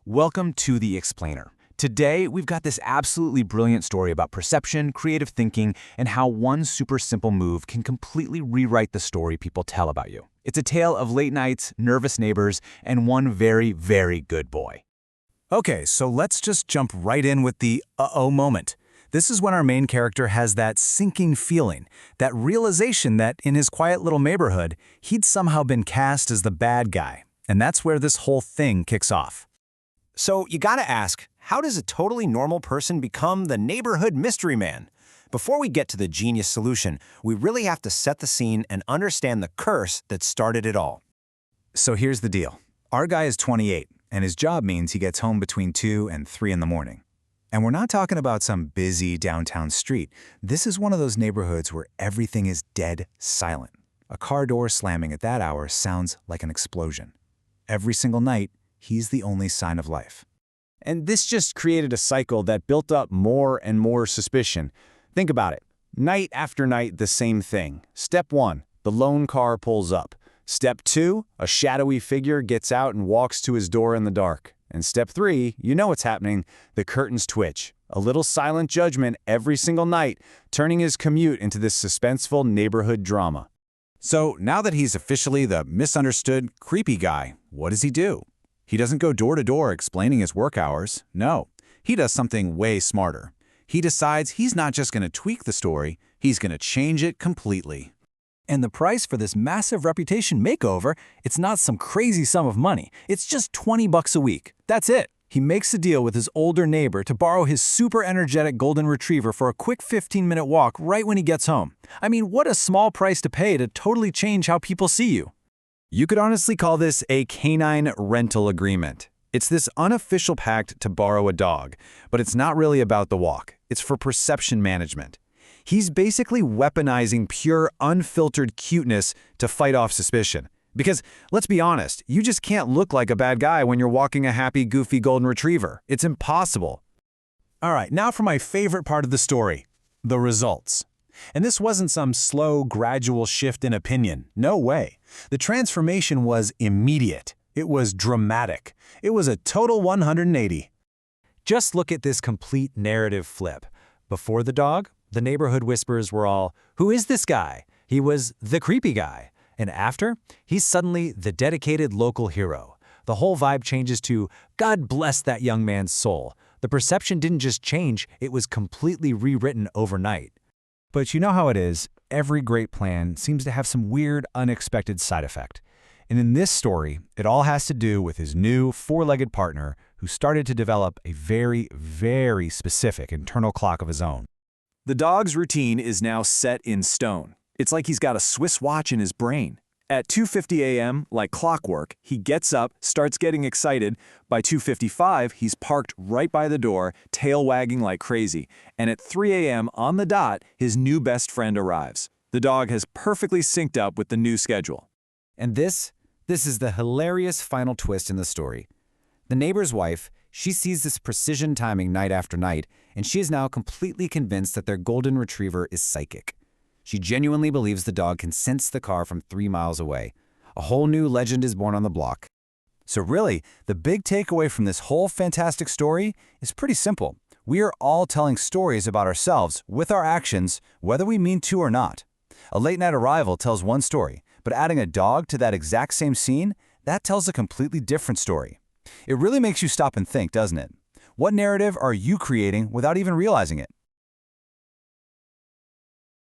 Welcome to The Explainer. Today, we've got this absolutely brilliant story about perception, creative thinking, and how one super simple move can completely rewrite the story people tell about you. It's a tale of late nights, nervous neighbors, and one very, very good boy. Okay, so let's just jump right in with the uh-oh moment. This is when our main character has that sinking feeling, that realization that in his quiet little neighborhood, he'd somehow been cast as the bad guy. And that's where this whole thing kicks off. So you gotta ask, how does a totally normal person become the neighborhood mystery man? Before we get to the genius solution, we really have to set the scene and understand the curse that started it all. So here's the deal. Our guy is 28, and his job means he gets home between 2 and 3 in the morning. And we're not talking about some busy downtown street. This is one of those neighborhoods where everything is dead silent. A car door slamming at that hour sounds like an explosion. Every single night, he's the only sign of life. And this just created a cycle that built up more and more suspicion. Think about it. Night after night, the same thing. Step 1, the lone car pulls up. Step 2, a shadowy figure gets out and walks to his door in the dark. And step 3, you know what's happening, the curtains twitch. A little silent judgment every single night, turning his commute into this suspenseful neighborhood drama. So now that he's officially the misunderstood, creepy guy, what does he do? He doesn't go door to door explaining his work hours. No, he does something way smarter. He decides he's not just going to tweak the story, he's going to change it completely. And the price for this massive reputation makeover, it's not some crazy sum of money. It's just $20 a week. That's it. He makes a deal with his older neighbor to borrow his super energetic golden retriever for a quick 15-minute walk right when he gets home. I mean, what a small price to pay to totally change how people see you. You could honestly call this a canine rental agreement. It's this unofficial pact to borrow a dog, but it's not really about the walk. It's for perception management. He's basically weaponizing pure, unfiltered cuteness to fight off suspicion. Because, let's be honest, you just can't look like a bad guy when you're walking a happy, goofy golden retriever. It's impossible. All right, now for my favorite part of the story, the results. And this wasn't some slow, gradual shift in opinion. No way. The transformation was immediate. It was dramatic. It was a total 180. Just look at this complete narrative flip. Before the dog, the neighborhood whispers were all, "Who is this guy?" He was the creepy guy. And after, he's suddenly the dedicated local hero. The whole vibe changes to, "God bless that young man's soul." The perception didn't just change, it was completely rewritten overnight. But you know how it is, every great plan seems to have some weird, unexpected side effect. And in this story, it all has to do with his new four-legged partner who started to develop a very, very specific internal clock of his own. The dog's routine is now set in stone. It's like he's got a Swiss watch in his brain. At 2:50 a.m., like clockwork, he gets up, starts getting excited. By 2:55, he's parked right by the door, tail wagging like crazy. And at 3 a.m. on the dot, his new best friend arrives. The dog has perfectly synced up with the new schedule. And this is the hilarious final twist in the story. The neighbor's wife, she sees this precision timing night after night, and she is now completely convinced that their golden retriever is psychic. She genuinely believes the dog can sense the car from 3 miles away. A whole new legend is born on the block. So really, the big takeaway from this whole fantastic story is pretty simple. We are all telling stories about ourselves with our actions, whether we mean to or not. A late-night arrival tells one story, but adding a dog to that exact same scene, that tells a completely different story. It really makes you stop and think, doesn't it? What narrative are you creating without even realizing it?